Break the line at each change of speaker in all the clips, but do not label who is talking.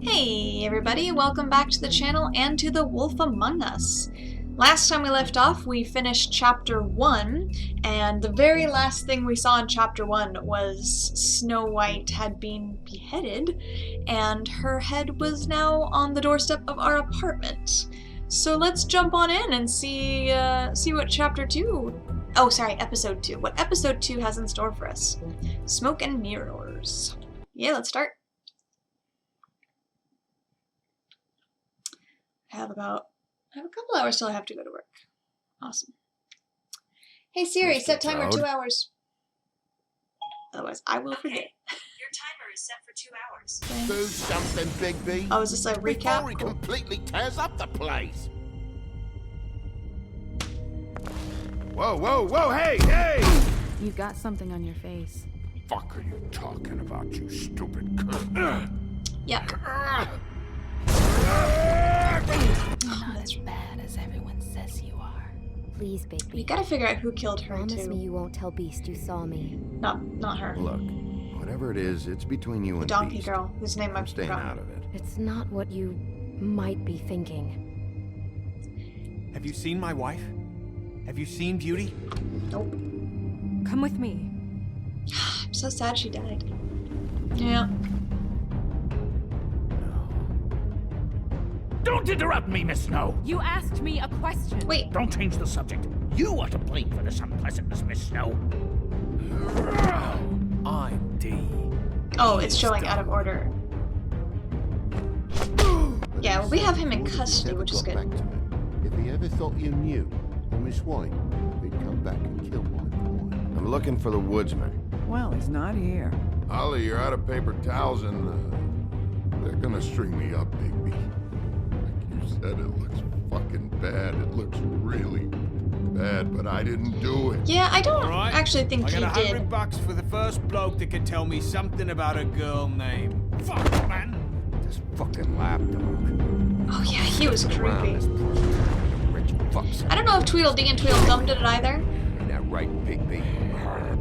Hey everybody, welcome back to the channel and to The Wolf Among Us. Last time we left off, we finished Chapter 1, and the very last thing we saw in Chapter 1 was Snow White had been beheaded, and her head was now on the doorstep of our apartment. So let's jump on in and see what Chapter 2... Oh, sorry, Episode 2. What Episode 2 has in store for us. Smoke and Mirrors. Yeah, let's start. I have a couple hours till I have to go to work. Awesome. Hey Siri,
Mr.
set timer
Toad?
2 hours. Otherwise, I will forget.
Your timer is set for 2 hours.
Do something, Bigby.
Oh, is this a recap?
Before he completely tears up the place. Whoa, whoa, whoa, hey, hey!
You've got something on your face.
Fuck are you talking about, you stupid cunt?
Yep.
You're not as bad as everyone says you are.
Please,
We
Bigby.
gotta figure out who killed her
Promise me
too.
you won't tell Beast you saw me.
Not her.
Look, whatever it is, it's between you
The
and
donkey
Beast.
girl, whose name
I'm
I've
staying
forgotten.
out of it.
It's not what you might be thinking.
Have you seen my wife? Have you seen Beauty?
Nope.
Come with me.
I'm so sad she died. Yeah.
Don't interrupt me, Miss Snow!
You asked me a question.
Wait.
Don't change the subject. You are to blame for this unpleasantness, Miss Snow.
I'm D.
Oh, it's showing out of order. Yeah, well, we have him in custody, which is good.
Back to me. If he ever thought you knew, or Miss White, he'd come back and kill my boy. I'm looking for the woodsman.
Well, he's not here.
Holly, you're out of paper towels and they're gonna string me up, Bigby. Like you said, it looks fucking bad. It looks really bad, but I didn't do it.
Yeah, I don't
All right.
actually think
I
he
got
did.
$100 for the first bloke that can tell me something about a girl name.
Fuck, man!
This fucking lapdog.
Oh yeah, he was creepy.
Rich fucks.
I don't know if Tweedledee and Tweedledum did it either,
Ain't that right, Bigby?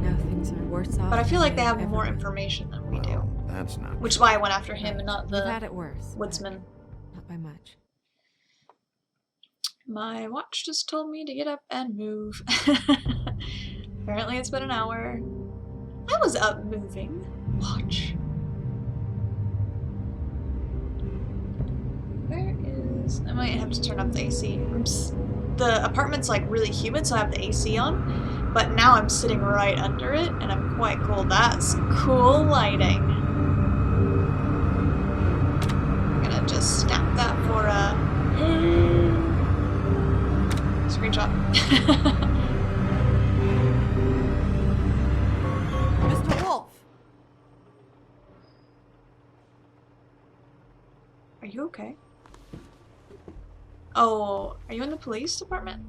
Now things are worse off.
but I feel like they
than
have
they've
more
ever been.
information than we do.
Well, that's not
Which is
true.
why I went after him and not
We've had
the
it worse.
woodsman.
Not by much.
My watch just told me to get up and move. Apparently it's been an hour. I was up moving. Watch. Where is... I might have to turn up the AC. The apartment's like really humid, so I have the AC on. But now I'm sitting right under it, and I'm quite cold. That's cool lighting. I'm gonna just snap that for a... screenshot.
Mr. Wolf!
Are you okay? Oh, are you in the police department?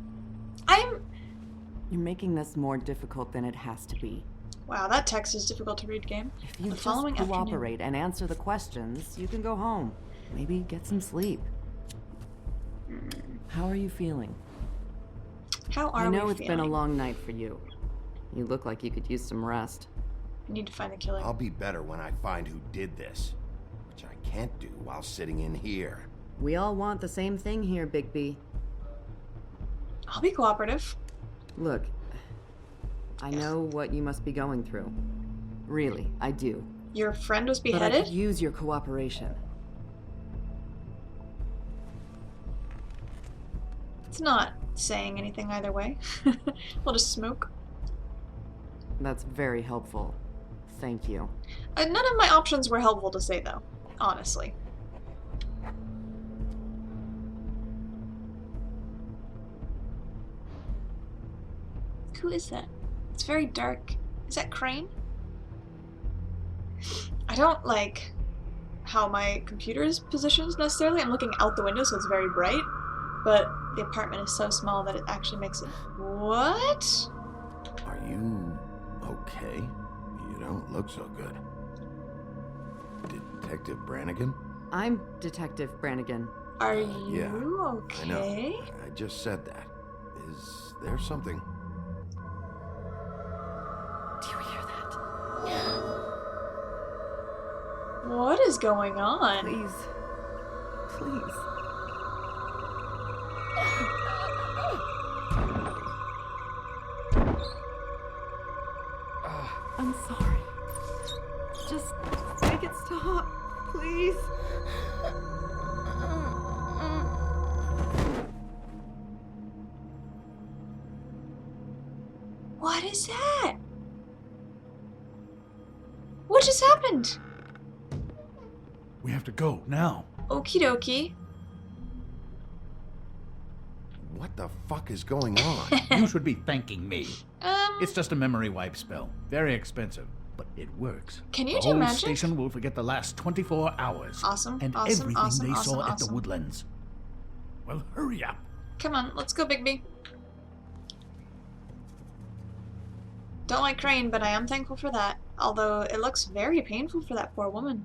You're making this more difficult than it has to be.
Wow, that text is difficult to read, game.
If you
The
just
following afternoon.
cooperate and answer the questions, you can go home. Maybe get some sleep. How are you feeling?
How are
I know
we
it's
feeling?
been a long night for you. You look like you could use some rest.
I need to find the killer.
I'll be better when I find who did this, which I can't do while sitting in here.
We all want the same thing here, Bigby.
I'll be cooperative.
Look, I know what you must be going through. Really, I do.
Your friend was
But I
beheaded?
could use your cooperation.
It's not saying anything either way. We'll just smoke.
That's very helpful. Thank you.
None of my options were helpful to say, though. Honestly. Who is that? It's very dark. Is that Crane? I don't like how my computer is positioned necessarily. I'm looking out the window, so it's very bright. But the apartment is so small that it actually makes it... What?
Are you okay? You don't look so good. Detective Brannigan?
I'm Detective Brannigan.
Are
Yeah,
you
I know.
okay?
I just said that. Is there something?
Do you hear that?
What is going on?
Please. Please. I'm sorry. Just make it stop, please.
What is that? What just happened?
We have to go now.
Okie dokie.
What the fuck is going on?
You should be thanking me.
It's just a memory wipe spell. Very expensive, but it works.
Can you
the
do
whole
magic?
station will forget the last 24 hours.
Awesome,
And
awesome,
everything
awesome,
they
awesome,
saw at the
awesome.
Woodlands. Well, hurry up.
Come on, let's go, Bigby. Don't like Crane, but I am thankful for that. Although it looks very painful for that poor woman.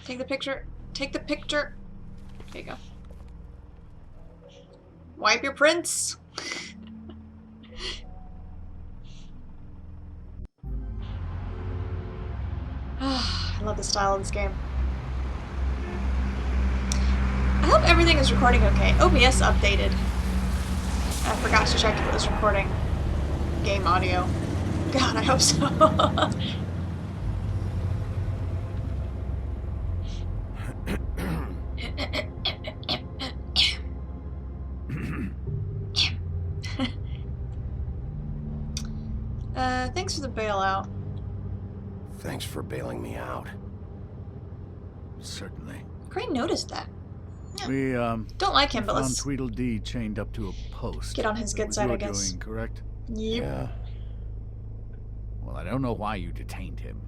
Take the picture. Take the picture. There you go. Wipe your prints. I love the style of this game. I hope everything is recording okay. OBS updated. I forgot to check if it was recording game audio. God, I hope so. Thanks for the bailout.
Thanks for bailing me out.
Certainly.
Crane noticed that.
We,
Don't like him, but
found
let's
Tweedledee chained up to a post.
get on his
That
good
was
side,
your
I guess.
doing, correct?
Yep.
Yeah.
Well, I don't know why you detained him.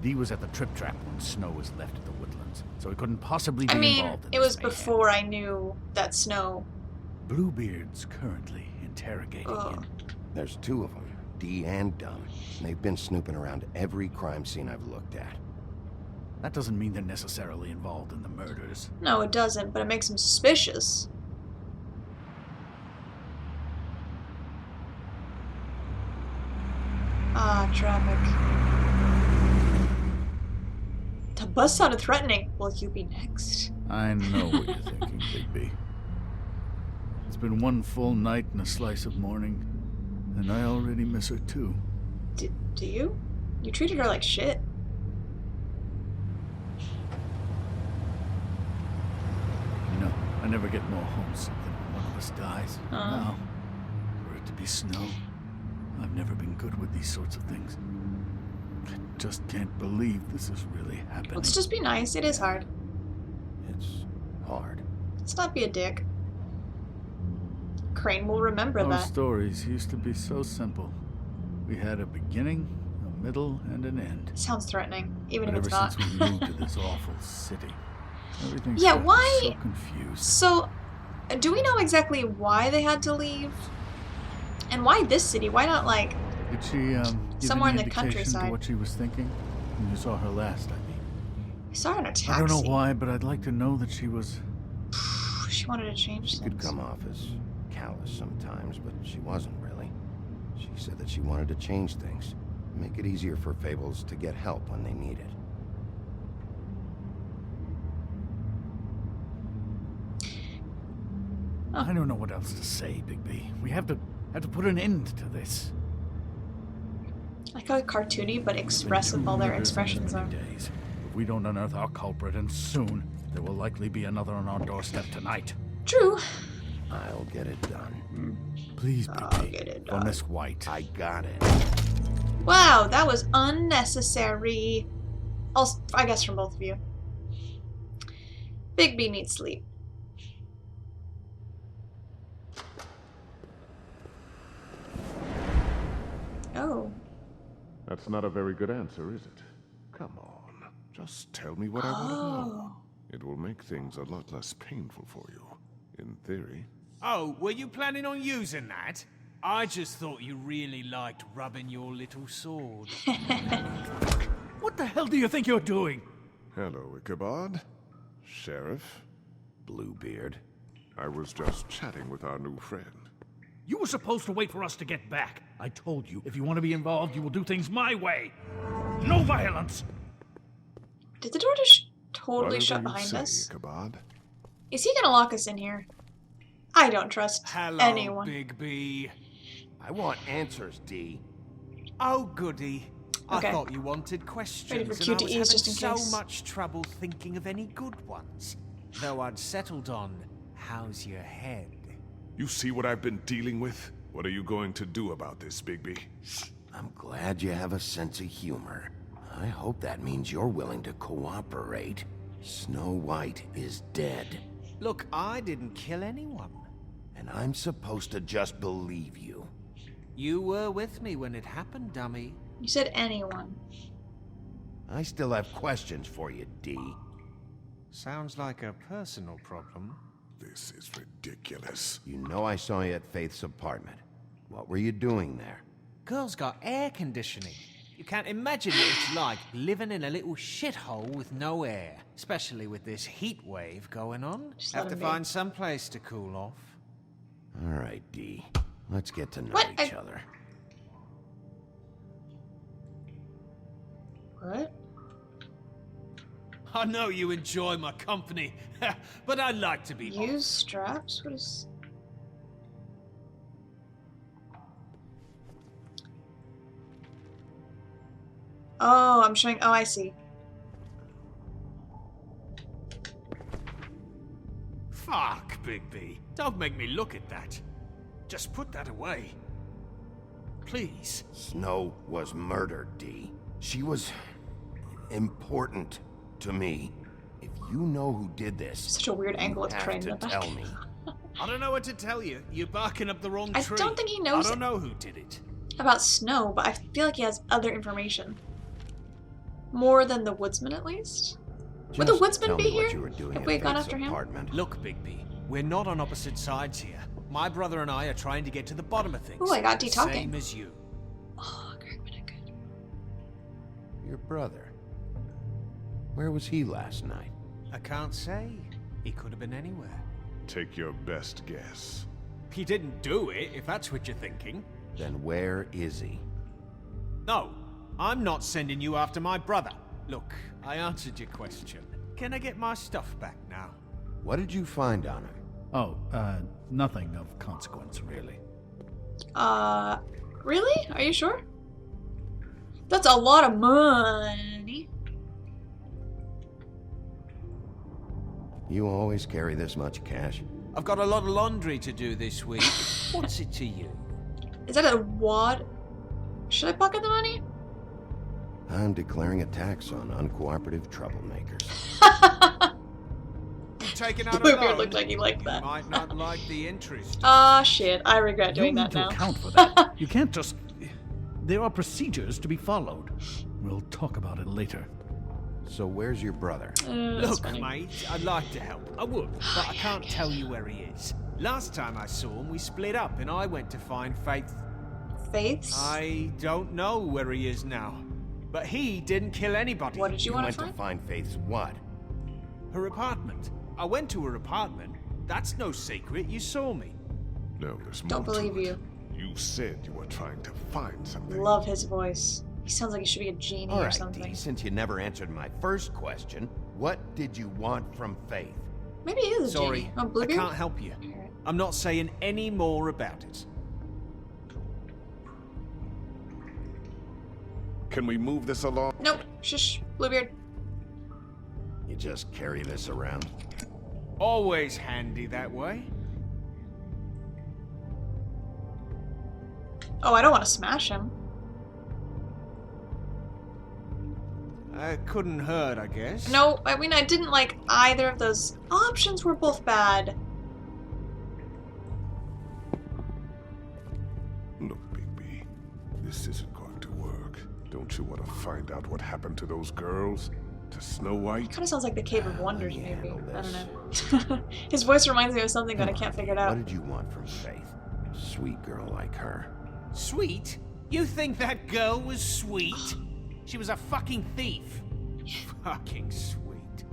Dee was at the Trip Trap when Snow was left at the Woodlands, so he couldn't possibly be
I mean,
involved in
it
this
was
mayhem.
before I knew that Snow.
Bluebeard's currently interrogating
Ugh.
him.
There's two of them, Dee and Dunn. And they've been snooping around every crime scene I've looked at.
That doesn't mean they're necessarily involved in the murders.
No, it doesn't, but it makes him suspicious. Ah, traffic. The bus sounded threatening. Will you be next?
I know what you're thinking, Bigby. It's been one full night and a slice of morning, and I already miss her too.
Do you? You treated her like shit.
You know, I never get more homesick than when one of us dies. Now, for it to be Snow, I've never been good with these sorts of things. I just can't believe this is really happening.
Let's just be nice. It is hard.
It's hard.
Let's not be a dick. Crane will remember
Our
that.
stories used to be so simple. We had a beginning, a middle, and an end.
Sounds threatening, even
But
if
ever
it's not.
since we moved to this awful city, everything's
Yeah,
gotten
why-
so confused.
So, do we know exactly why they had to leave? And why this city? Why not, like,
Did she give
somewhere
any
in the
indication
countryside?
to what she was thinking when you saw her last? I mean,
we saw her in a taxi.
I don't know why, but I'd like to know that she was.
She wanted to change
She could
things.
come off as callous sometimes, but she wasn't really. She said that she wanted to change things, make it easier for Fables to get help when they need it.
Oh.
I don't know what else to say, Bigby. We have to put an end to this.
Like how cartoony but
It's been
expressive
2
all their
murders in
expressions are.
30 days. If we don't unearth our culprit, and soon, there will likely be another on our doorstep tonight.
True.
I'll get it done.
Please,
I'll
Bigby.
get it
For
done.
Miss White.
I got it.
Wow, that was unnecessary. Also, I guess from both of you. Bigby needs sleep. Oh.
That's not a very good answer, is it? Come on. Just tell me what I want to know.
Oh.
It will make things a lot less painful for you. In theory.
Oh, were you planning on using that? I just thought you really liked rubbing your little sword.
What the hell do you think you're doing?
Hello, Ichabod. Sheriff.
Bluebeard.
I was just chatting with our new friend.
You were supposed to wait for us to get back.
I told you, if you want to be involved, you will do things my way. No violence!
Did the door just totally
Whatever
shut
you
behind
say,
us?
Ichabod.
Is he gonna lock us in here? I don't trust
Hello,
anyone.
Bigby.
I want answers, D.
Oh, goody.
Okay.
I thought you wanted questions,
Ready for
and I was
QTEs
having
just in
so
case.
much trouble thinking of any good ones. Though I'd settled on, how's your head?
You see what I've been dealing with? What are you going to do about this, Bigby?
I'm glad you have a sense of humor. I hope that means you're willing to cooperate. Snow White is dead,
Look, I didn't kill anyone.
and I'm supposed to just believe you.
You were with me when it happened, dummy.
You said anyone.
I still have questions for you, D.
Sounds like a personal problem.
This is ridiculous.
You know I saw you at Faith's apartment. What were you doing there?
Girl's got air conditioning. You can't imagine what it's like living in a little shithole with no air. Especially with this heat wave going on.
Just
Have
let
to
him be.
find some place to cool off.
All right, D. Let's get to know
What?
each other.
What?
I know you enjoy my company, but I'd like to be off.
Use straps? What is... Oh, I'm showing... Oh, I see.
Fuck, Bigby. Don't make me look at that. Just put that away. Please.
Snow was murdered, D. She was important to me. If you know who did this,
Such a weird angle with
you have
Crane in
to
the back.
tell me.
I don't know what to tell you. You're barking up the wrong
I
tree.
don't think he knows
I don't know who did it.
about Snow, but I feel like he has other information. More than the woodsman, at least? Would the
Just
woodsman
tell
be
me
here
what you were doing
if
at
we had gone
Faith's
after him?
apartment.
Look, Bigby, we're not on opposite sides here. My brother and I are trying to get to the bottom of things.
Ooh, I got D talking.
Same as you.
Oh, Greg Winnick.
Your brother. Where was he last night?
I can't say. He could have been anywhere.
Take your best guess.
He didn't do it, if that's what you're thinking.
Then where is he?
No, I'm not sending you after my brother. Look, I answered your question. Can I get my stuff back now?
What did you find on him?
Oh, nothing of consequence, really.
Really? Are you sure? That's a lot of money.
You always carry this much cash?
I've got a lot of laundry to do this week. What's it to you?
Is that a wad? Should I pocket the money?
I'm declaring a tax on uncooperative troublemakers.
You taking out a
Bluebeard
loan?
looked like he liked
You
that.
might not like the interest.
Ah, shit. I regret doing
you
that
need
now.
to account for that. You can't just... There are procedures to be followed. We'll talk about it later.
So where's your brother?
That's
Look,
funny.
mate, I'd like to help. I would, but I can't tell you where he is. Last time I saw him, we split up and I went to find Faith.
Faiths?
I don't know where he is now. But he didn't kill anybody.
What did you want
went
to find?
to find Faith's what?
Her apartment. I went to her apartment. That's no secret. You saw me.
No, there's more
Don't
to
believe
it.
you.
You said you were trying to find something.
Love his voice. He sounds like he should be a genie
All
or
right,
something.
D, since you never answered my first question, what did you want from Faith?
Maybe he is a
Sorry,
genie. Oh,
I
Bluebeard?
can't help you. I'm not saying any more about it.
Can we move this along?
Nope. Shush. Bluebeard.
You just carry this around?
Always handy that way.
Oh, I don't want to smash him.
Couldn't hurt, I guess.
No, I mean, I didn't like either of those options. Were both bad.
Look, Bigby, this isn't going to work. Don't you want to find out what happened to those girls? To Snow White?
Kind of sounds like the Cave of Wonders,
me
maybe.
handle
I
this.
don't know. His voice reminds me of something, but I can't figure it
What
out.
did you want from Faith? Sweet girl like her.
Sweet? You think that girl was sweet? She was a fucking thief. Fucking sweet.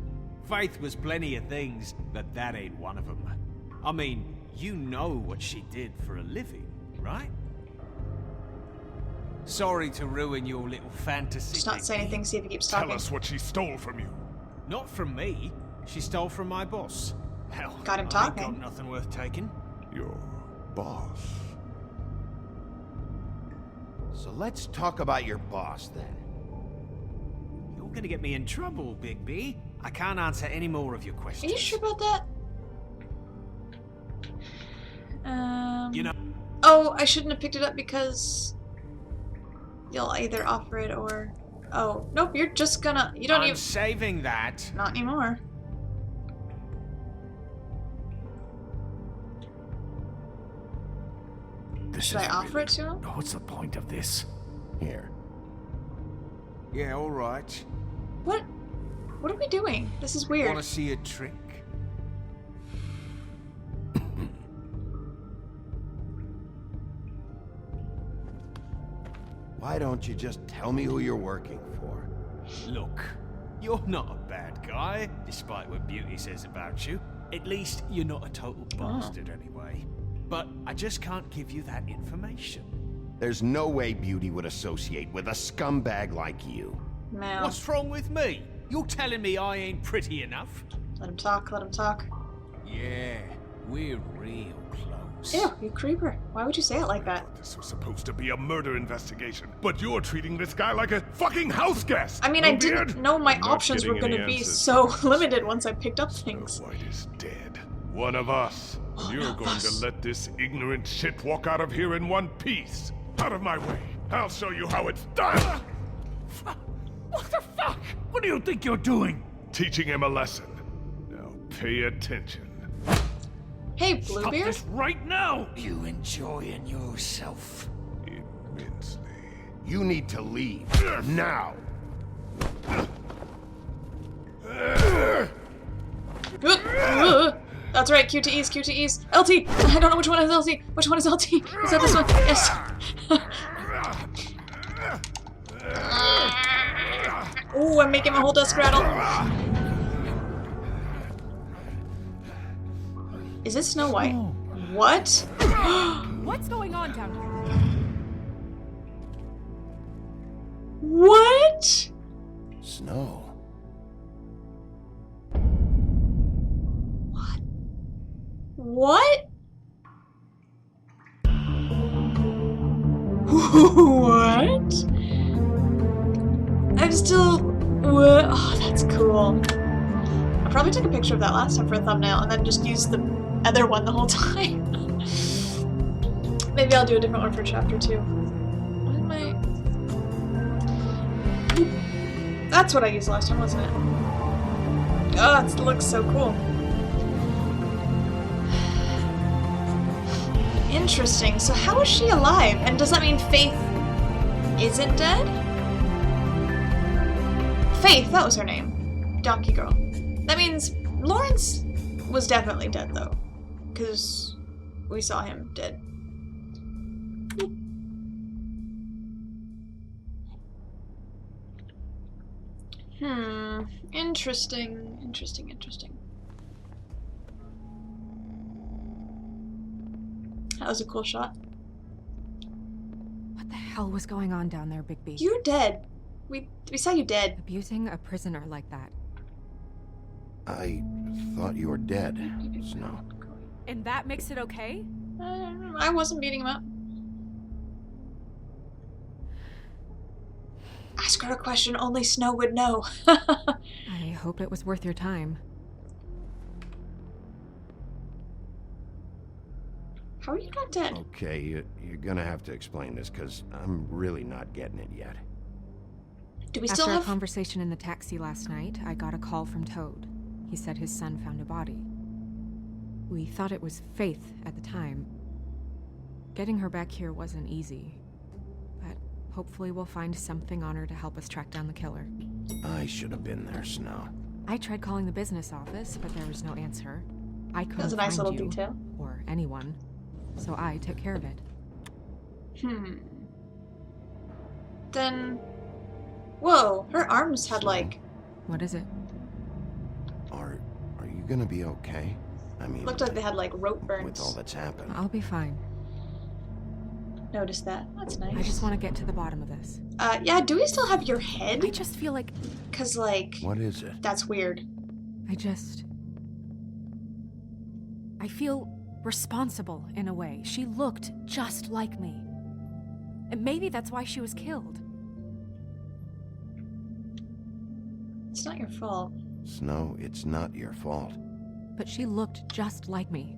Faith was plenty of things, but that ain't one of them. I mean, you know what she did for a living, right? Sorry to ruin your little fantasy.
Just not say
Bigby.
anything, see if he keeps
Tell
talking.
us what she stole from you.
Not from me. She stole from my boss. Hell,
Got him
I ain't
talking.
got nothing worth taking.
Your boss.
So let's talk about your boss then.
You're gonna get me in trouble, Bigby. I can't answer any more of your
Are
questions.
you sure about that?
You know.
Oh, I shouldn't have picked it up because you'll either offer it or... Oh, nope, you're just gonna... You don't
I'm
even...
saving that.
Not anymore. Should I offer it to him?
What's the point of this?
Here.
Yeah, all right.
What? What are we doing? This is weird.
Want to see a trick?
Why don't you just tell me who you're working for?
Look, you're not a bad guy, despite what Beauty says about you. At least you're not a total bastard anyway. But I just can't give you that information.
There's no way Beauty would associate with a scumbag like you.
Man.
What's wrong with me? You're telling me I ain't pretty enough?
Let him talk, let him talk.
Yeah, we're real close.
Ew, you creeper. Why would you say it like that?
This was supposed to be a murder investigation, but you're treating this guy like a fucking house guest.
I mean, I
Bluebeard?
didn't know my
I'm not
options were
getting
gonna
any
be
answers.
so limited once I picked up things.
Snow White is dead. One of us. You're going to let this ignorant shit walk out of here in one piece. Out of my way. I'll show you how it's done.
What the fuck? What do you think you're doing?
Teaching him a lesson. Now pay attention.
Hey,
Stop
Bluebeard?
this right now! You enjoying yourself?
Immensely.
You need to leave. Now!
That's right, QTEs, QTEs. LT! I don't know which one is LT. Which one is LT? Is that this one? Yes. Ooh, I'm making my whole desk rattle. Is it Snow White? What?
What's going on down here?
What?
Snow.
What? What? I'm still... What? Oh, that's cool. I probably took a picture of that last time for a thumbnail and then just used the other one the whole time. Maybe I'll do a different one for chapter 2. What am I... That's what I used last time, wasn't it? Oh, it looks so cool. Interesting. So how is she alive? And does that mean Faith isn't dead? Faith, that was her name. Donkey Girl. That means Lawrence was definitely dead, though. Because we saw him dead. Interesting. Interesting. That was a cool shot.
What the hell was going on down there, Bigby?
You're dead. We saw you dead.
Abusing a prisoner like that.
I thought you were dead, Snow.
And that makes it okay?
I wasn't beating him up. Ask her a question only Snow would know.
I hope it was worth your time.
How are you not dead?
Okay, you're gonna have to explain this, because I'm really not getting it yet.
Do we
After
still have...
a conversation in the taxi last night, I got a call from Toad. He said his son found a body. We thought it was Faith at the time. Getting her back here wasn't easy, but hopefully we'll find something on her to help us track down the killer.
I should have been there, Snow.
I tried calling the business office, but there was no answer. I couldn't
That's a nice
find
little
you,
detail.
or anyone, so I took care of it.
Then... Whoa, her arms had like...
What is it?
Are you gonna be okay? I mean,
Looked like they had like rope burns.
with all that's happened.
I'll be fine.
notice that. That's nice.
I just want to get to the bottom of this.
Yeah, do we still have your head?
I just feel like...
Cause, like...
What is it?
That's weird.
I feel responsible in a way. She looked just like me. And maybe that's why she was killed.
It's not your fault.
Snow, it's not your fault.
But she looked just like me.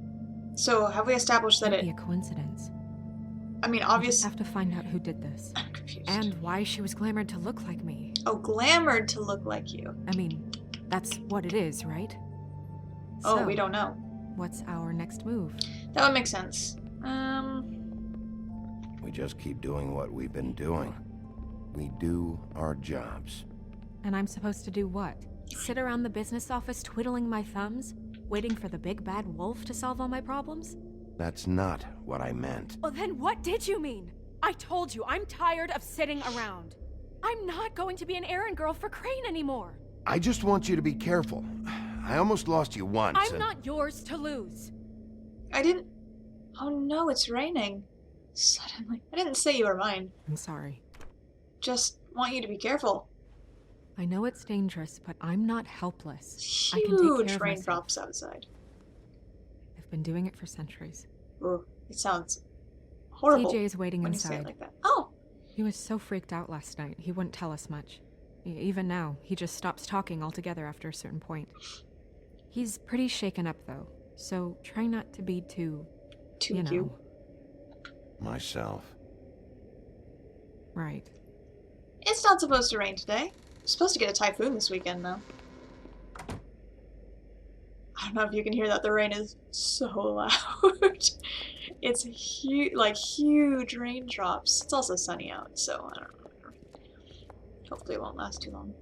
So, have we established that
Can't
it...
be a coincidence.
I mean,
I
obviously...
just have to find out who did this.
I'm confused.
And why she was glamored to look like me.
Oh, glamored to look like you.
I mean, that's what it is, right?
Oh,
So,
we don't know.
What's our next move?
That would make sense.
We just keep doing what we've been doing. We do our jobs.
And I'm supposed to do what? Sit around the business office twiddling my thumbs? Waiting for the big bad wolf to solve all my problems?
That's not what I meant.
Well, then what did you mean? I told you, I'm tired of sitting around. I'm not going to be an errand girl for Crane anymore.
I just want you to be careful. I almost lost you once.
I'm not yours to lose.
I didn't... Oh no, it's raining. Suddenly. I didn't say you were mine.
I'm sorry.
Just want you to be careful.
I know it's dangerous, but I'm not helpless. I
Huge
can take care of myself.
raindrops outside.
I've been doing it for centuries.
Ugh, it sounds horrible.
TJ is waiting
when you say
inside.
it like that. Oh!
He was so freaked out last night, he wouldn't tell us much. Even now, he just stops talking altogether after a certain point. He's pretty shaken up, though, so try not to be too you know.
Myself.
Right.
It's not supposed to rain today. We're supposed to get a typhoon this weekend, though. I don't know if you can hear that. The rain is so loud. It's huge raindrops. It's also sunny out, so I don't know. Hopefully it won't last too long.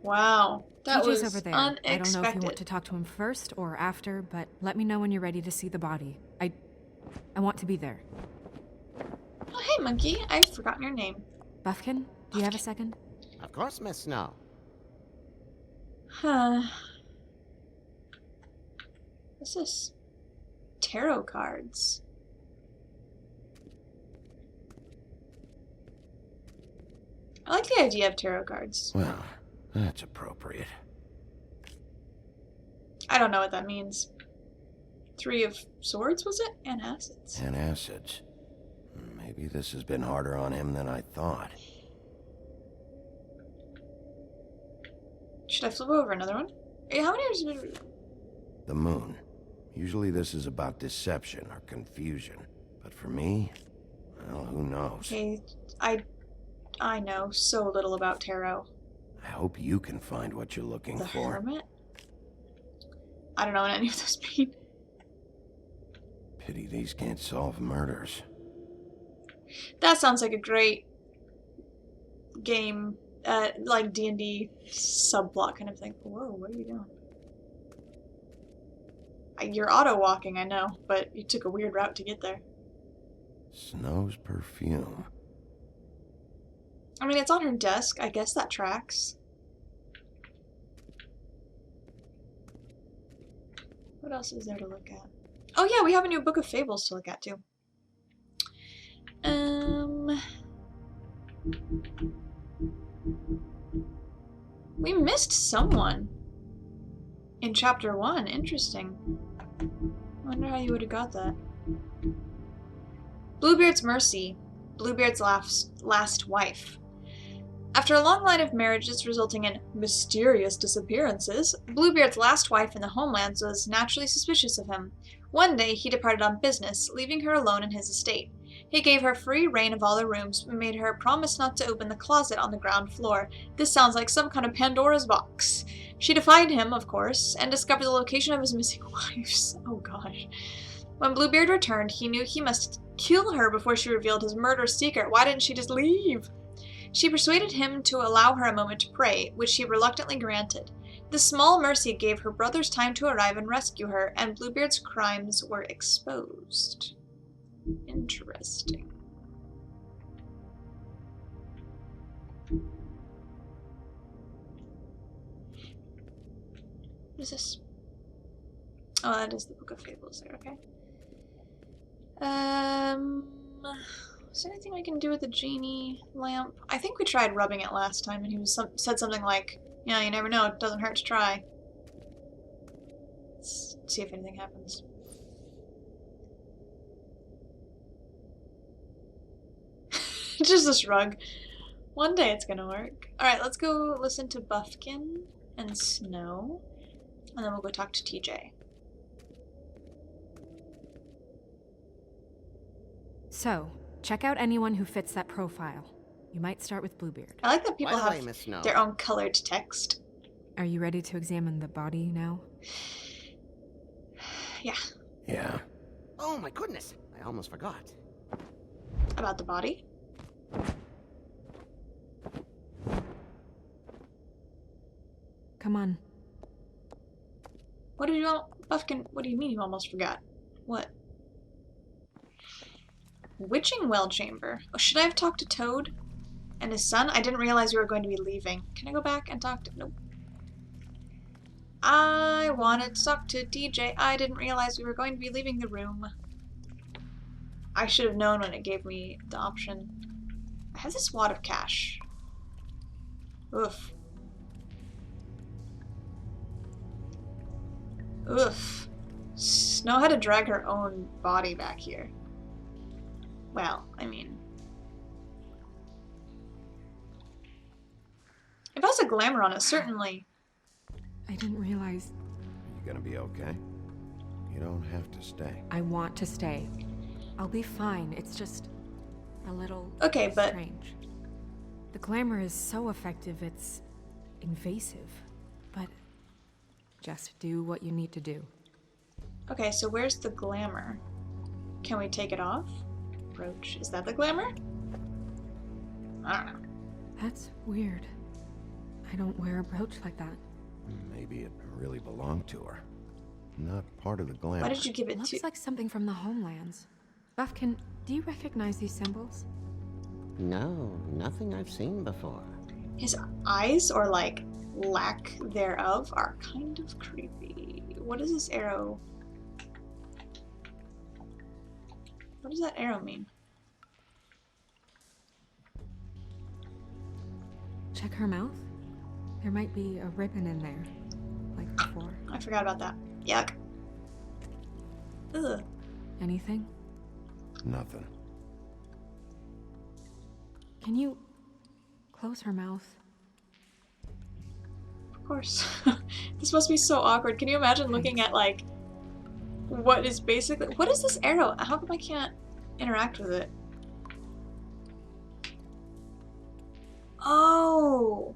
Wow, that
TJ's
was
over there.
unexpected.
I don't know if you want to talk to him first or after, but let me know when you're ready to see the body. I want to be there.
Oh, hey, Monkey. I've forgotten your name.
Buffkin, do you have a second?
Of course, Miss Snow.
Huh. What's this? Tarot cards. I like the idea of tarot cards.
Well, that's appropriate.
I don't know what that means. 3 of Swords, was it? And Acids.
And acids. Maybe this has been harder on him than I thought.
Should I flip over another one? Hey, how many years have been...
The moon. Usually this is about deception or confusion. But for me, well, who knows?
Okay, I know so little about tarot.
I hope you can find what you're looking
The
for.
Hermit? I don't know what any of those mean.
Pity these can't solve murders.
That sounds like a great game, like D&D subplot kind of thing. Whoa, what are you doing? You're auto-walking, I know, but you took a weird route to get there.
Snow's perfume.
I mean, it's on her desk. I guess that tracks. What else is there to look at? Oh yeah, we have a new Book of Fables to look at, too. We missed someone in chapter 1. Interesting. I wonder how you would have got that. Bluebeard's Mercy, Bluebeard's last wife. After a long line of marriages resulting in mysterious disappearances, Bluebeard's last wife in the homelands was naturally suspicious of him. One day, he departed on business, leaving her alone in his estate. He gave her free reign of all the rooms, but made her promise not to open the closet on the ground floor. This sounds like some kind of Pandora's box. She defied him, of course, and discovered the location of his missing wives. Oh gosh. When Bluebeard returned, he knew he must kill her before she revealed his murderous secret. Why didn't she just leave? She persuaded him to allow her a moment to pray, which he reluctantly granted. This small mercy gave her brothers time to arrive and rescue her, and Bluebeard's crimes were exposed. Interesting. What is this? Oh, that is the Book of Fables there, okay. Is there anything we can do with the genie lamp? I think we tried rubbing it last time, and he said something like, "Yeah, you never know. It doesn't hurt to try." Let's see if anything happens. Just this rug. One day it's gonna work. Alright, let's go listen to Buffkin and Snow, and then we'll go talk to TJ.
So, check out anyone who fits that profile. You might start with Bluebeard.
I like that people
By the
have
way, Miss Snow.
their own colored text.
Are you ready to examine the body now?
Yeah.
Yeah.
Oh my goodness, I almost forgot.
About the body?
Come on.
What did you Buffkin, what do you mean you almost forgot? What? Witching Well Chamber. Oh, should I have talked to Toad and his son? I didn't realize we were going to be leaving. Can I go back and talk to... Nope. I wanted to talk to TJ. I didn't realize we were going to be leaving the room. I should have known when it gave me the option. I have this wad of cash. Oof. Oof. Snow had to drag her own body back here. Well, I mean... If it has a glamour on it, certainly...
I didn't realize...
You gonna be okay? You don't have to stay.
I want to stay. I'll be fine. It's just a little
okay, but
strange. The glamour is so effective, it's invasive. But just do what you need to do.
Okay, so where's the glamour? Can we take it off? Brooch. Is that the glamour? I don't know.
That's weird. I don't wear a brooch like that.
Maybe it really belonged to her. Not part of the glamour.
Why did you give it
Looks
to...
like something from the homelands. Buffkin, do you recognize these symbols?
No, nothing I've seen before.
His eyes, or like lack thereof, are kind of creepy. What is this arrow? What does that arrow mean?
Check her mouth. There might be a ribbon in there, like before.
I forgot about that. Yuck. Ugh.
Anything?
Nothing.
Can you close her mouth?
Of course. This must be so awkward. Can you imagine looking at, like, what is basically... What is this arrow? How come I can't interact with it? Oh!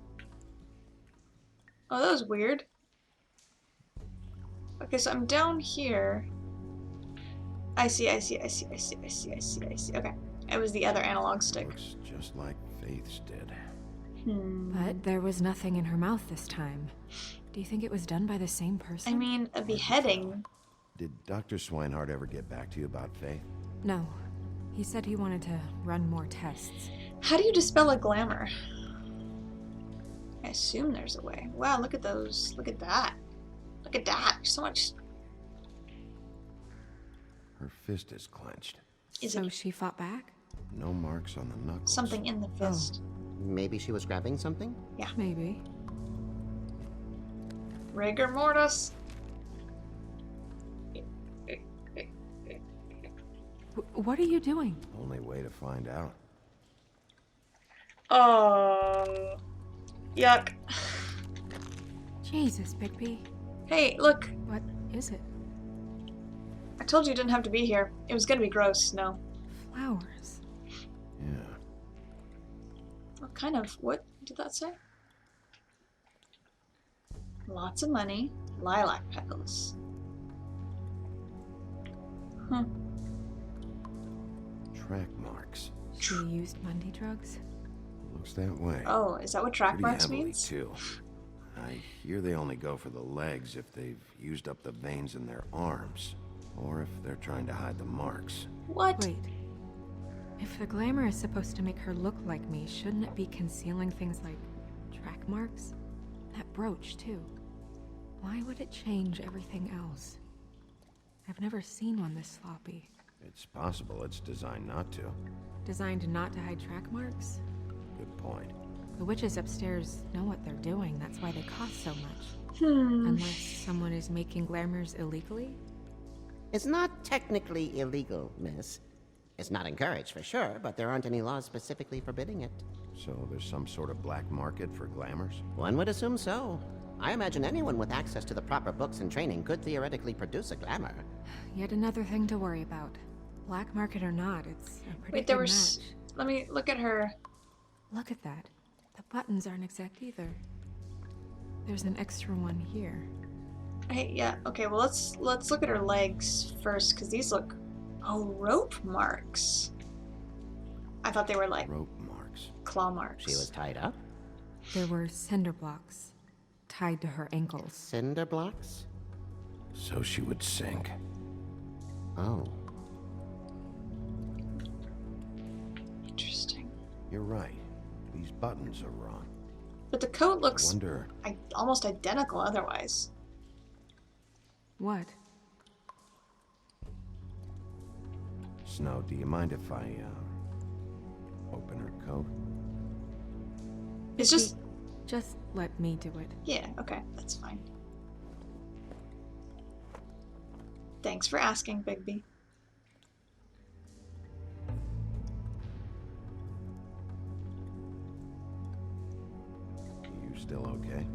Oh, that was weird. Okay, so I'm down here. I see. Okay. It was the other analog stick.
Looks just like Faith's did.
But there was nothing in her mouth this time. Do you think it was done by the same person?
I mean, a beheading.
Did Dr. Swinehart ever get back to you about Faith?
No. He said he wanted to run more tests.
How do you dispel a glamour? I assume there's a way. Wow, look at those. Look at that. Look at that. So much.
Her fist is clenched.
So she fought back?
No marks on the knuckles.
Something in the fist.
Maybe she was grabbing something?
Yeah.
Maybe.
Rigor mortis.
What are you doing?
Only way to find out.
Oh. Yuck.
Jesus, Bigby.
Hey, look.
What is it?
I told you you didn't have to be here. It was gonna be gross, no.
Flowers.
Yeah.
What kind of... What did that say? Lots of money. Lilac petals. Huh.
Track marks.
She used Mundy drugs?
Looks that way.
Oh, is that what track
Pretty
marks
heavily,
means?
too. I hear they only go for the legs if they've used up the veins in their arms. Or if they're trying to hide the marks.
What?
Wait. If the glamour is supposed to make her look like me, shouldn't it be concealing things like track marks? That brooch, too. Why would it change everything else? I've never seen one this sloppy.
It's possible it's designed not to.
Designed not to hide track marks?
Good point.
The witches upstairs know what they're doing. That's why they cost so much. Unless someone is making glamours illegally?
It's not technically illegal, miss. It's not encouraged for sure, but there aren't any laws specifically forbidding it.
So there's some sort of black market for glamours?
One would assume so. I imagine anyone with access to the proper books and training could theoretically produce a glamour.
Yet another thing to worry about. Black market or not, it's a pretty
Wait, there
good
was.
match.
Let me look at her.
Look at that. The buttons aren't exact either. There's an extra one here.
Hey, yeah. Okay, well let's look at her legs first, because these look. Oh, rope marks. I thought they were like
rope marks.
Claw marks.
She was tied up?
There were cinder blocks tied to her ankles.
Cinder blocks?
So she would sink.
Oh.
Interesting.
You're right. These buttons are wrong.
But the coat looks
Wonder.
almost identical otherwise.
What?
Snow, do you mind if I, open her coat?
It's just...
Just let me do it.
Yeah, okay, that's fine. Thanks for asking, Bigby.
You still okay?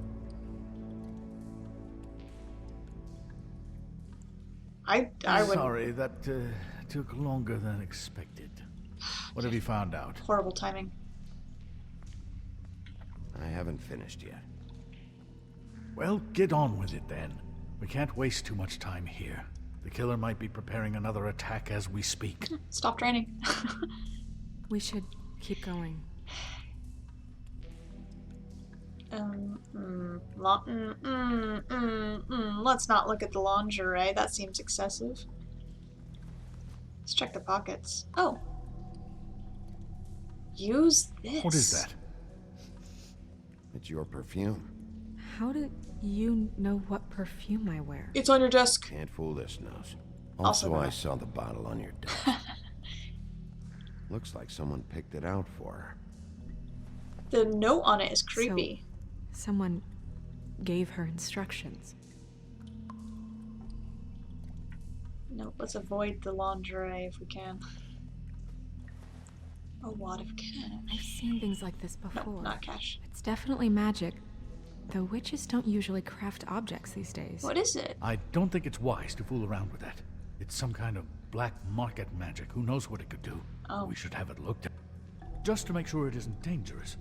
I would...
Sorry, that took longer than expected. What have you found out?
Horrible timing.
I haven't finished yet.
Well, get on with it then. We can't waste too much time here. The killer might be preparing another attack as we speak.
Stop training.
We should keep going.
Let's not look at the lingerie. That seems excessive. Let's check the pockets. Oh. Use this.
What is that?
It's your perfume.
How do you know what perfume I wear?
It's on your desk.
Can't fool this nose.
Also
Also, I
not.
saw the bottle on your desk. Looks like someone picked it out for her.
The note on it is creepy.
So, someone gave her instructions.
No, let's avoid the lingerie if we can. A wad of cash.
I've seen things like this before.
No, not cash.
It's definitely magic. Though witches don't usually craft objects these days.
What is it?
I don't think it's wise to fool around with that. It's some kind of black market magic. Who knows what it could do?
Oh.
We should have it looked at. Just to make sure it isn't dangerous.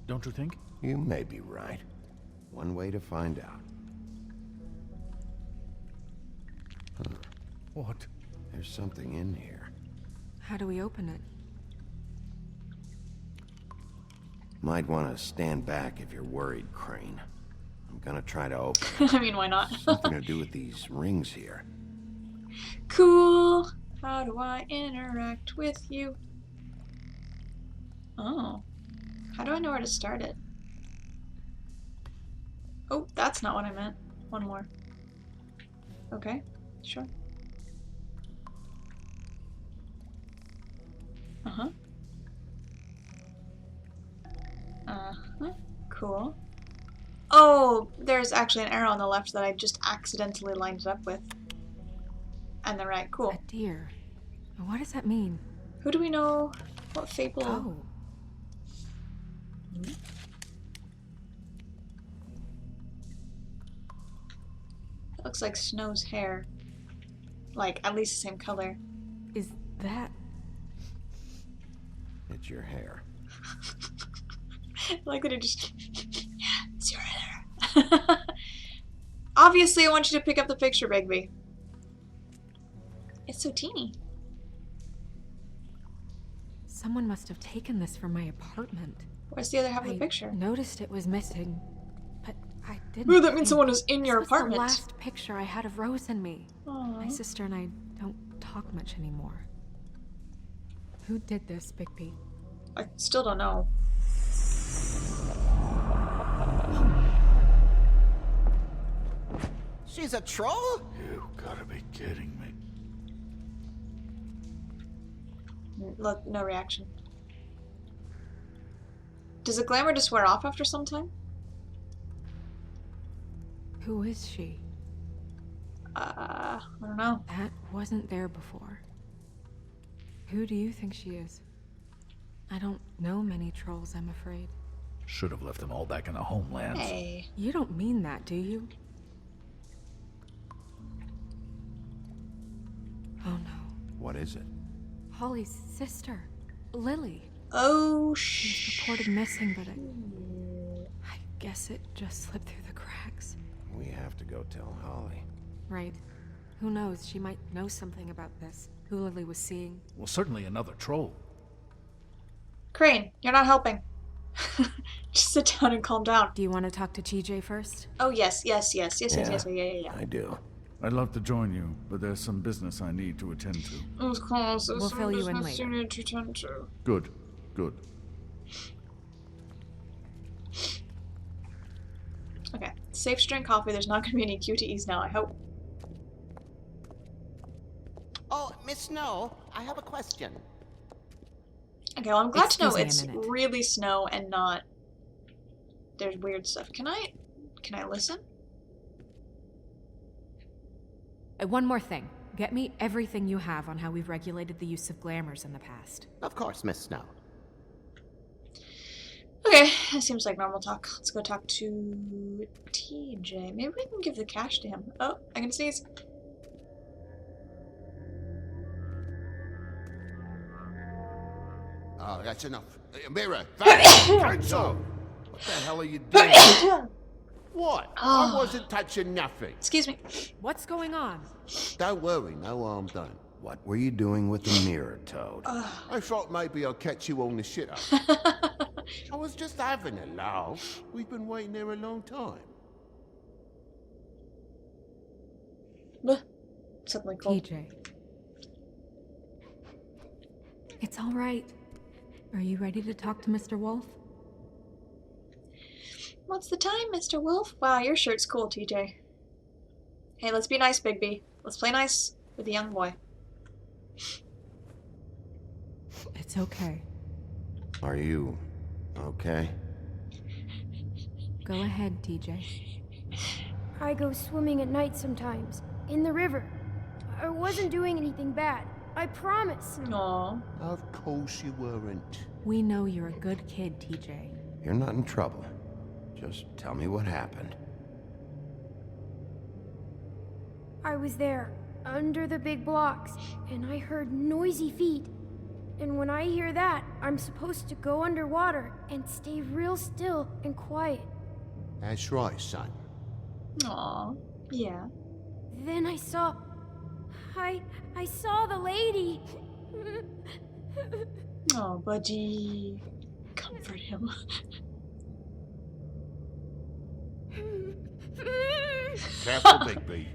Don't you think?
You may be right. One way to find out. Huh.
What?
There's something in here.
How do we open it?
Might want to stand back if you're worried, Crane. I'm gonna try to open it.
I mean, why not?
Something to do with these rings here.
Cool. How do I interact with you? Oh. How do I know where to start it? Oh, that's not what I meant. One more. Okay, sure. Uh-huh. Uh-huh. Cool. Oh, there's actually an arrow on the left that I just accidentally lined it up with. And the right. Cool.
A deer. What does that mean?
Who do we know? What fable?
Oh.
It looks like Snow's hair. Like, at least the same color.
Is that...
It's your hair.
I like that it just... Yeah, it's your hair. Obviously, I want you to pick up the picture, Bigby. It's so teeny.
Someone must have taken this from my apartment.
Where's the other half of the picture?
I noticed it was missing, but I didn't.
Ooh, that means
think
someone was in your
this
apartment.
Was the last picture I had of Rose and me.
Aww.
My sister and I don't talk much anymore. Who did this, Bigby?
I still don't know.
She's a troll?
You gotta be kidding me.
No reaction. Does the glamour just wear off after some time?
Who is she?
I don't know.
That wasn't there before. Who do you think she is? I don't know many trolls, I'm afraid.
Should have left them all back in the homelands.
Hey.
You don't mean that, do you? Oh no.
What is it?
Holly's sister, Lily.
Oh,
She's reported missing, but I guess it just slipped through the cracks.
We have to go tell Holly.
Right. Who knows? She might know something about this. Who Lily was seeing.
Well, certainly another troll.
Crane, you're not helping. Just sit down and calm down.
Do you want to talk to TJ first?
Oh, yes. Yeah.
I do.
I'd love to join you, but there's some business I need to attend to.
Of course,
We'll fill you in later.
You need to attend to.
Good.
Okay, safe to drink coffee. There's not going to be any QTEs now, I hope.
Oh, Miss Snow, I have a question.
Okay, well, I'm glad to know
Excuse
it's
me a minute.
really snow and not... There's weird stuff. Can I listen?
One more thing. Get me everything you have on how we've regulated the use of glamours in the past.
Of course, Miss Snow.
Okay, that seems like normal talk. Let's go talk to TJ. Maybe we can give the cash to him. Oh, I can sneeze.
Oh, that's enough. Mira, cancel! What the hell are you doing? What? I wasn't touching nothing.
Excuse me.
What's going on?
Don't worry, no harm done.
What were you doing with the mirror, Toad?
I thought maybe I'd catch you on the shitter. I was just having a laugh. We've been waiting there a long time.
Suddenly cold.
TJ. It's all right. Are you ready to talk to Mr. Wolf?
What's the time, Mr. Wolf? Wow, your shirt's cool, TJ. Hey, let's be nice, Bigby. Let's play nice with the young boy.
It's okay.
Are you okay?
Go ahead, TJ.
I go swimming at night sometimes, in the river. I wasn't doing anything bad. I promise.
Aww.
Of course you weren't.
We know you're a good kid, TJ.
You're not in trouble. Just tell me what happened.
I was there, under the big blocks, and I heard noisy feet. And when I hear that, I'm supposed to go underwater and stay real still and quiet.
That's right, son.
Aww. Yeah.
Then I saw... I saw the lady.
Oh, buddy. Comfort him.
Careful, Bigby.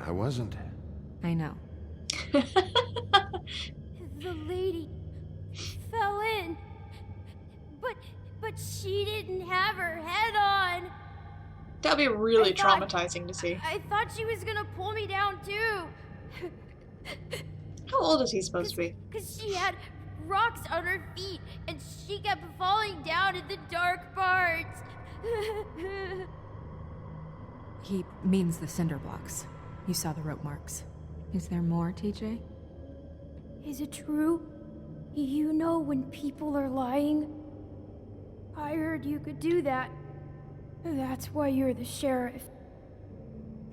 I wasn't.
I know.
The lady fell in. But she didn't have her head on.
That'd be really
I thought-
traumatizing to see.
I thought she was gonna pull me down too.
How old is he supposed to be?
Because she had rocks on her feet and she kept falling down in the dark parts.
He means the cinder blocks. You saw the rope marks. Is there more, TJ?
Is it true? You know when people are lying? I heard you could do that. That's why you're the sheriff.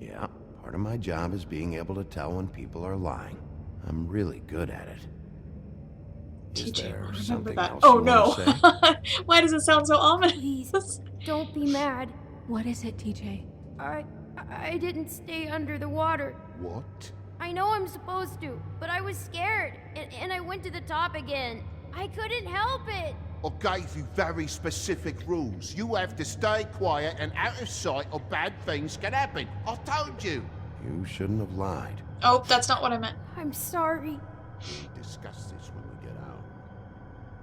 Yeah, part of my job is being able to tell when people are lying. I'm really good at it. Is
TJ,
there
remember
something
that.
else
Oh
you
no!
wanna say?
Why does it sound so ominous?
Please, don't be mad.
What is it, TJ?
I didn't stay under the water.
What?
I know I'm supposed to, but I was scared, and I went to the top again. I couldn't help it.
I gave you very specific rules. You have to stay quiet and out of sight or bad things can happen. I told you.
You shouldn't have lied.
Oh, that's not what I meant.
I'm sorry.
We'll discuss this when we get out.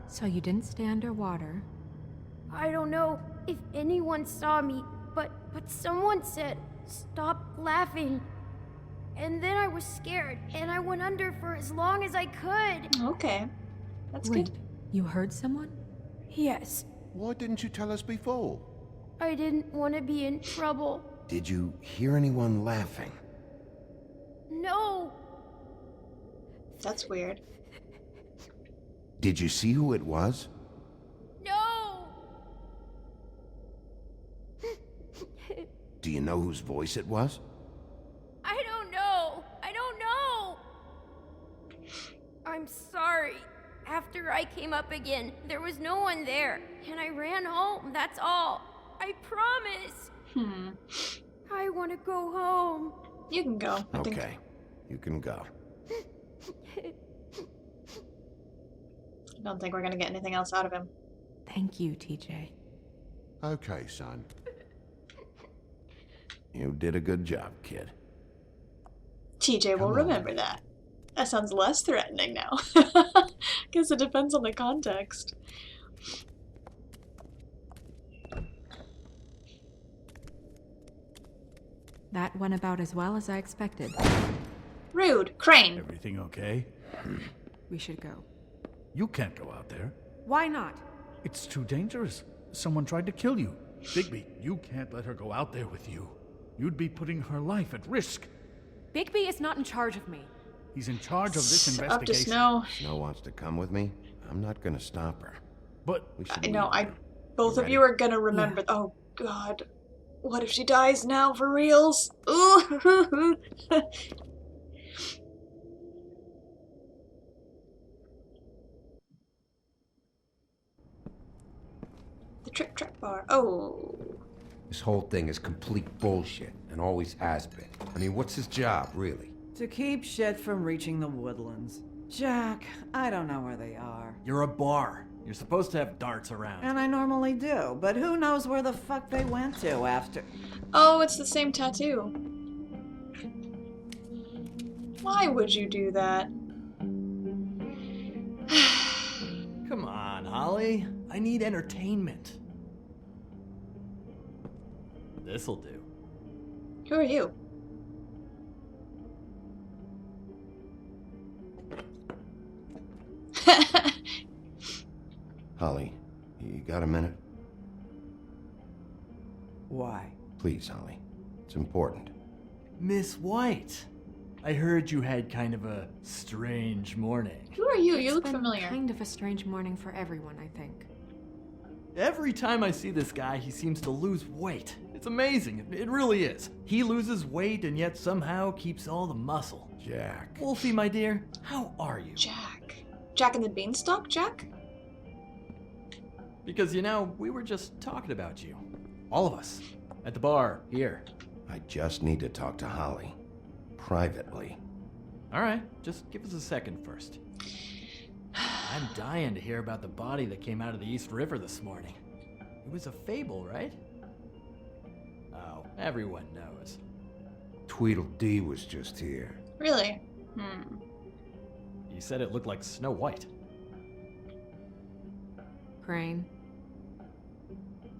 So you didn't stay underwater.
I don't know if anyone saw me, but someone said, "Stop laughing." And then I was scared, and I went under for as long as I could.
Okay. That's
Wait,
good.
you heard someone?
Yes,
Why didn't you tell us before?
I didn't want to be in trouble.
Did you hear anyone laughing?
No!
That's weird.
Did you see who it was?
No!
Do you know whose voice it was?
I don't know! I don't know! I'm sorry. After I came up again, there was no one there, and I ran home, that's all. I promise! I want to go home.
You can go. I think.
Okay, you can go.
I don't think we're gonna get anything else out of him.
Thank you, TJ.
Okay, son. You did a good job, kid.
TJ will
Come on.
remember that. That sounds less threatening now. Guess it depends on the context.
That went about as well as I expected.
Rude. Crane.
Everything okay?
We should go.
You can't go out there.
Why not?
It's too dangerous. Someone tried to kill you. Bigby, you can't let her go out there with you. You'd be putting her life at risk.
Bigby is not in charge of me.
He's in charge of this investigation.
Up to Snow.
Snow wants to come with me. I'm not gonna stop her.
But
We should
I know.
leave.
Both
You
of you
ready?
are gonna remember. Oh God. What if she dies now for reals? Ooh. The Trip Trap Bar. Oh.
This whole thing is complete bullshit, and always has been. I mean, what's his job, really?
To keep shit from reaching the woodlands. Jack, I don't know where they are.
You're a bar. You're supposed to have darts around.
And I normally do, but who knows where the fuck they went to after.
Oh, it's the same tattoo. Why would you do that?
Come on, Holly. I need entertainment. This'll do.
Who are you?
Holly, you got a minute?
Why?
Please, Holly. It's important.
Miss White. I heard you had kind of a strange morning.
Who are you? You
It's
look
been
familiar.
Kind of a strange morning for everyone, I think.
Every time I see this guy, he seems to lose weight. It's amazing. It really is. He loses weight and yet somehow keeps all the muscle.
Jack.
Wolfie, my dear, how are you?
Jack. Jack and the Beanstalk, Jack?
Because, you know, we were just talking about you. All of us. At the bar, here.
I just need to talk to Holly. Privately.
Alright, just give us a second first. I'm dying to hear about the body that came out of the East River this morning. It was a fable, right? Oh, everyone knows.
Tweedledee was just here.
Really?
He said it looked like Snow White.
Crane.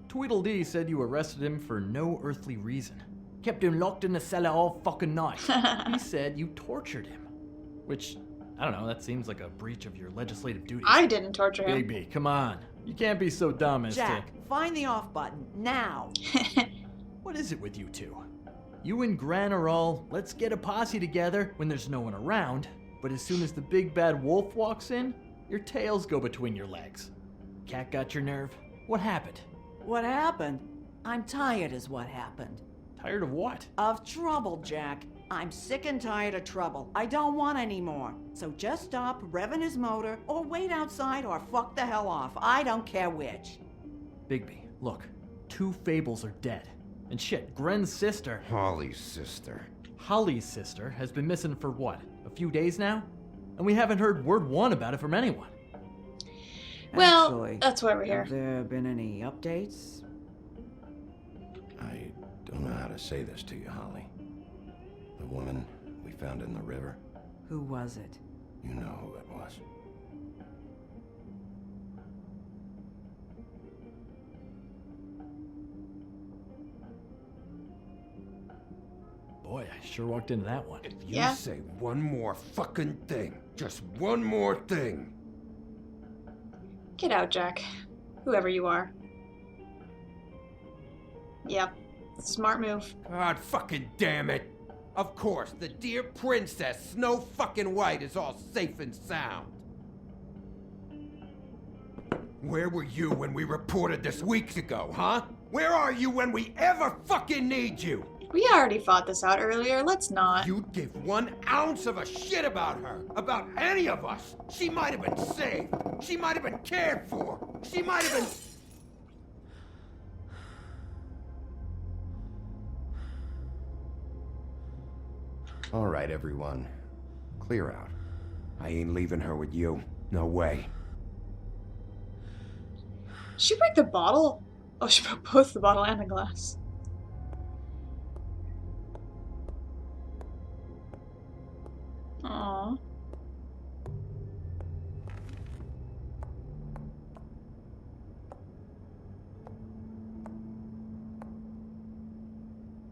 Tweedledee said you arrested him for no earthly reason. Kept him locked in the cellar all fucking night. He said you tortured him. Which, I don't know, that seems like a breach of your legislative duties.
I didn't torture him.
Bigby, come on. You can't be so dumb as
Jack,
to...
find the off button, now.
What is it with you two? You and Gran are all, let's get a posse together when there's no one around, but as soon as the big bad wolf walks in, your tails go between your legs. Cat got your nerve? What happened?
What happened? I'm tired is what happened.
Tired of what?
Of trouble, Jack. I'm sick and tired of trouble. I don't want any more. So just stop revving his motor, or wait outside, or fuck the hell off. I don't care which.
Bigby, look. 2 fables are dead. And shit, Gren's sister...
Holly's sister.
Holly's sister has been missing for what? A few days now? And we haven't heard word one about it from anyone.
Well,
Actually,
that's why we're here.
Have there been any updates?
I don't know how to say this to you, Holly. The woman we found in the river.
Who was it?
You know who it was.
Boy, I sure walked into that one.
You say one more fucking thing. Just one more thing.
Get out, Jack. Whoever you are. Yep. Smart move.
God fucking damn it! Of course, the dear princess, Snow fucking White, is all safe and sound. Where were you when we reported this weeks ago, huh? Where are you when we ever fucking need you?
We already fought this out earlier, let's not.
You'd give 1 ounce of a shit about her, about any of us. She might have been saved. She might have been cared for. She might have been...
All right, everyone. Clear out. I ain't leaving her with you. No way.
She break the bottle? Oh, she broke both the bottle and the glass. Aww.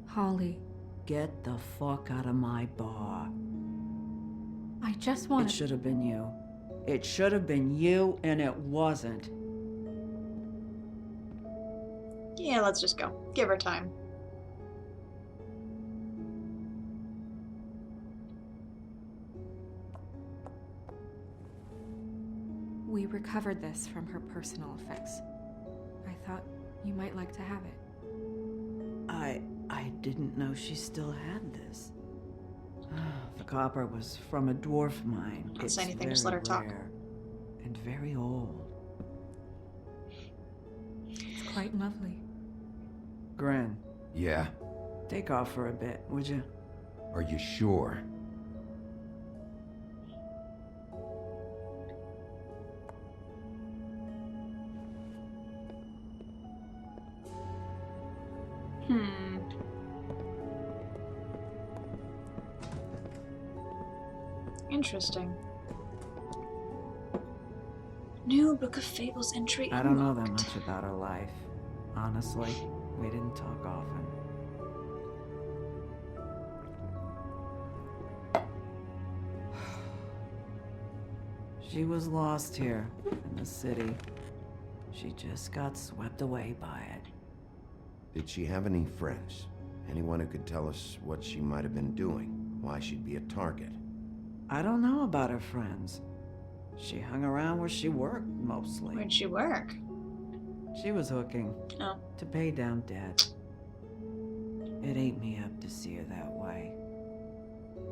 Holly,
Get the fuck out of my bar.
I just wanted...
It should have been you. It should have been you, and it wasn't.
Yeah, let's just go. Give her time.
We recovered this from her personal effects. I thought you might like to have it.
I didn't know she still had this. The copper was from a dwarf mine.
Don't say anything, just let her talk.
Rare and very old.
It's quite lovely.
Gren.
Yeah?
Take off for a bit, would you?
Are you sure?
Interesting. New Book of Fables entry
I don't know that
unlocked.
much about her life. Honestly, we didn't talk often. She was lost here in the city. She just got swept away by it.
Did she have any friends? Anyone who could tell us what she might have been doing? Why she'd be a target?
I don't know about her friends. She hung around where she worked, mostly.
Where'd she work?
She was hooking.
Oh.
To pay down debt. It ate me up to see her that way.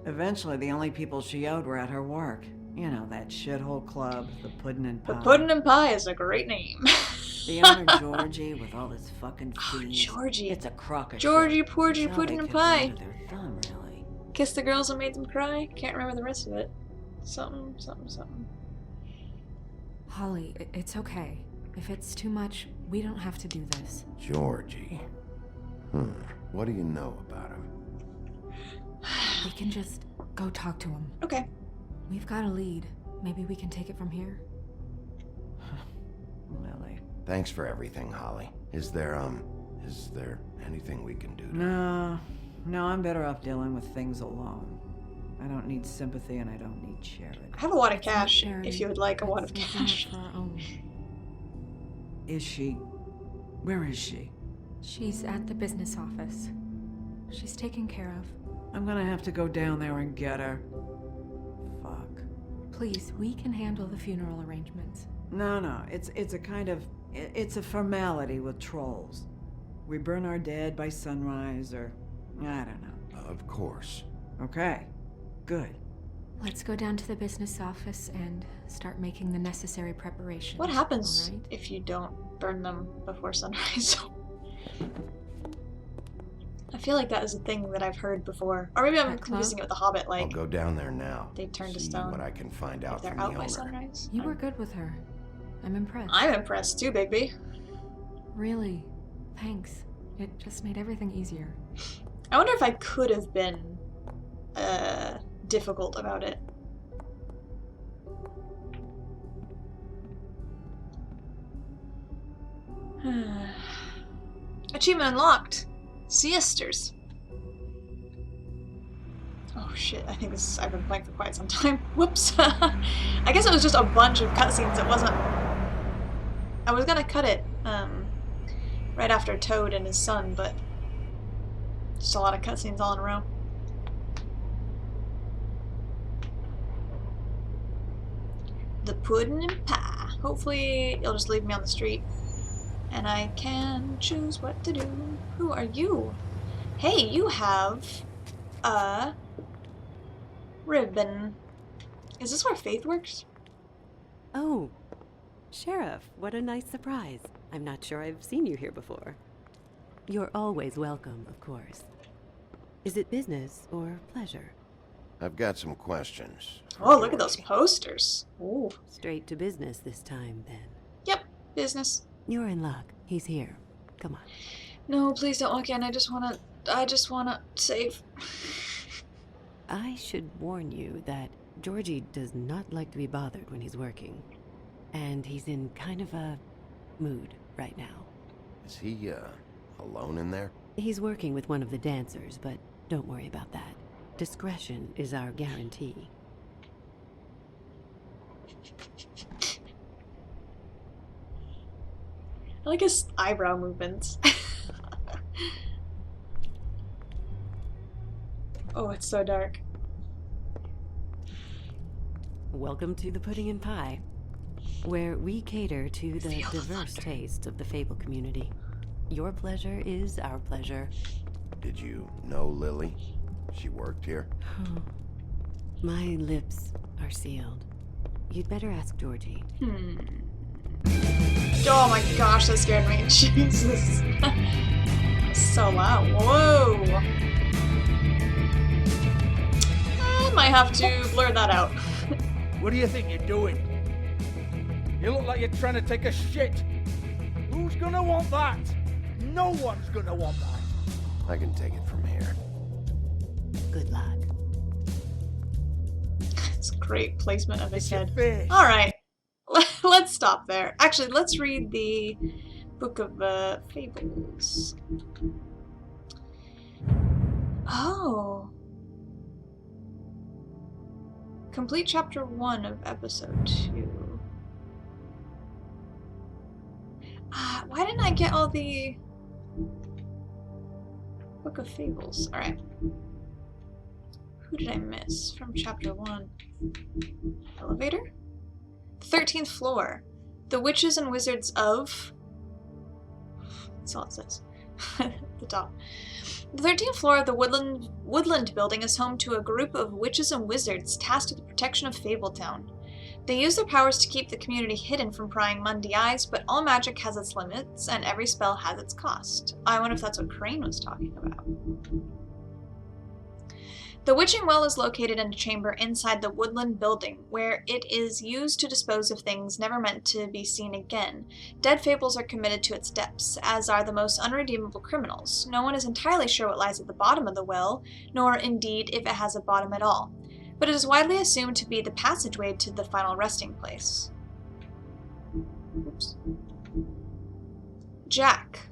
Eventually, the only people she owed were at her work. You know, that shithole club, the Puddin' and Pie.
The Puddin' and Pie is a great name.
The owner, Georgie, with all his fucking fees.
Georgie.
It's a crock of
Georgie,
shit.
Porgy,
That's how
Puddin'
they
and
kept her
Pie.
under their thumb, really.
Kissed the girls and made them cry. Can't remember the rest of it. Something, something, something.
Holly, it's okay. If it's too much, we don't have to do this.
Georgie. What do you know about him?
We can just go talk to him.
Okay.
We've got a lead. Maybe we can take it from here.
Lily.
Thanks for everything, Holly. Is there anything we can do to...
No, I'm better off dealing with things alone. I don't need sympathy and I don't need charity.
I have a wad of cash if you would like a wad of cash.
For our own.
Is she? Where is she?
She's at the business office. She's taken care of.
I'm gonna have to go down there and get her. Fuck.
Please, we can handle the funeral arrangements.
No, it's a kind of... It's a formality with trolls. We burn our dead by sunrise, or... I don't know.
Of course.
Okay. Good.
Let's go down to the business office and start making the necessary preparations.
What happens
all right?
if you don't burn them before sunrise? I feel like that is a thing that I've heard before. Or maybe I'm confusing it with The Hobbit,
I'll
like...
go down there now.
They turn to
see
stone.
what I can find out
If they're
from
out
the
by
owner.
sunrise.
You were good with her. I'm impressed.
I'm impressed too, Bigby.
Really. Thanks. It just made everything easier.
I wonder if I could have been difficult about it. Achievement unlocked. Siesters. Oh shit, I think this I've been playing for quite some time. Whoops. I guess it was just a bunch of cutscenes. It wasn't I was gonna cut it right after Toad and his son, but just a lot of cutscenes all in a row. The pudding and pie. Hopefully it'll just leave me on the street and I can choose what to do. Who are you? Hey, you have a ribbon. Is this where Faith works?
Oh, Sheriff, what a nice surprise. I'm not sure I've seen you here before. You're always welcome, of course. Is it business or pleasure?
I've got some questions.
Oh, look at those posters. Ooh.
Straight to business this time, then.
Yep, business.
You're in luck. He's here. Come on.
No, please don't walk in. I just wanna save.
I should warn you that Georgie does not like to be bothered when he's working. And he's in kind of a mood right now.
Is he, alone in there?
He's working with one of the dancers, but don't worry about that. Discretion is our guarantee.
I like his eyebrow movements. Oh, it's so dark.
Welcome to the Pudding and Pie, where we cater to the diverse tastes of the Fable community. Your pleasure is our pleasure.
Did you know Lily? She worked here?
My lips are sealed. You'd better ask Georgie.
Oh my gosh, that scared me. Jesus. So loud. Whoa. I might have to blur that out.
What do you think you're doing? You look like you're trying to take a shit. Who's gonna want that? No one's gonna want that.
I can take it from here.
Good luck.
It's great placement of his head. Alright, let's stop there. Actually, let's read the Book of Fables. Oh. Complete chapter 1 of episode 2. Why didn't I get all the Book of Fables? Alright. Who did I miss from chapter 1? Elevator? 13th floor. The Witches and Wizards of... That's all it says. The top. The 13th floor of the Woodland building is home to a group of witches and wizards tasked with the protection of Fabletown. They use their powers to keep the community hidden from prying Mundy eyes, but all magic has its limits, and every spell has its cost. I wonder if that's what Crane was talking about. The Witching Well is located in a chamber inside the Woodland building, where it is used to dispose of things never meant to be seen again. Dead fables are committed to its depths, as are the most unredeemable criminals. No one is entirely sure what lies at the bottom of the well, nor indeed if it has a bottom at all, but it is widely assumed to be the passageway to the final resting place. Oops. Jack.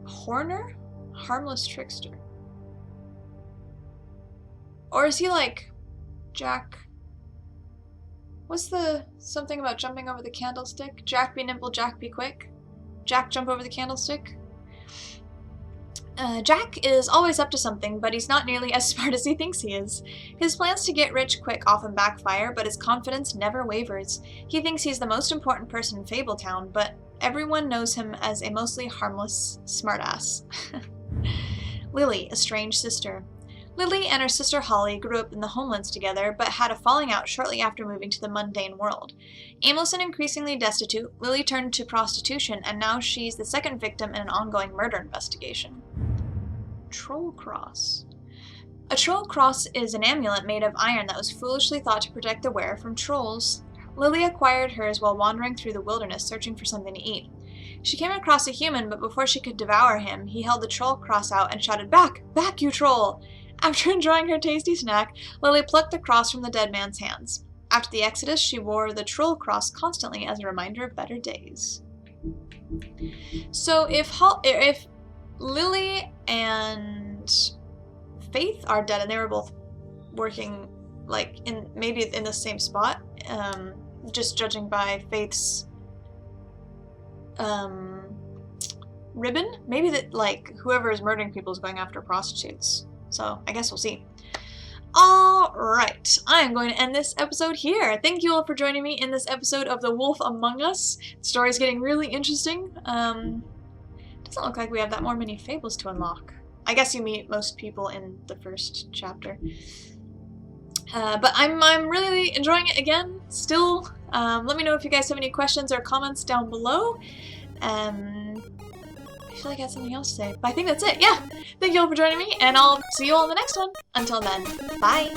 Horner? Harmless trickster. Or is he like Jack? What's the something about jumping over the candlestick? Jack be nimble, Jack be quick. Jack jump over the candlestick. Jack is always up to something, but he's not nearly as smart as he thinks he is. His plans to get rich quick often backfire, but his confidence never wavers. He thinks he's the most important person in Fabletown, but everyone knows him as a mostly harmless smartass. Lily, a strange sister. Lily and her sister Holly grew up in the homelands together, but had a falling out shortly after moving to the mundane world. Aimless and increasingly destitute, Lily turned to prostitution, and now she's the second victim in an ongoing murder investigation. Troll Cross. A Troll Cross is an amulet made of iron that was foolishly thought to protect the wearer from trolls. Lily acquired hers while wandering through the wilderness searching for something to eat. She came across a human, but before she could devour him, he held the Troll Cross out and shouted, "Back! Back, you troll!" After enjoying her tasty snack, Lily plucked the cross from the dead man's hands. After the exodus, she wore the Troll Cross constantly as a reminder of better days. So if Lily and Faith are dead and they were both working like maybe in the same spot, just judging by Faith's ribbon? Maybe that, like, whoever is murdering people is going after prostitutes. So, I guess we'll see. Alright, I am going to end this episode here. Thank you all for joining me in this episode of The Wolf Among Us. The story's getting really interesting. Doesn't look like we have that many fables to unlock. I guess you meet most people in the first chapter. But I'm really enjoying it again, still. Let me know if you guys have any questions or comments down below. I feel like I had something else to say, but I think that's it. Yeah, thank you all for joining me, and I'll see you all in the next one. Until then, bye!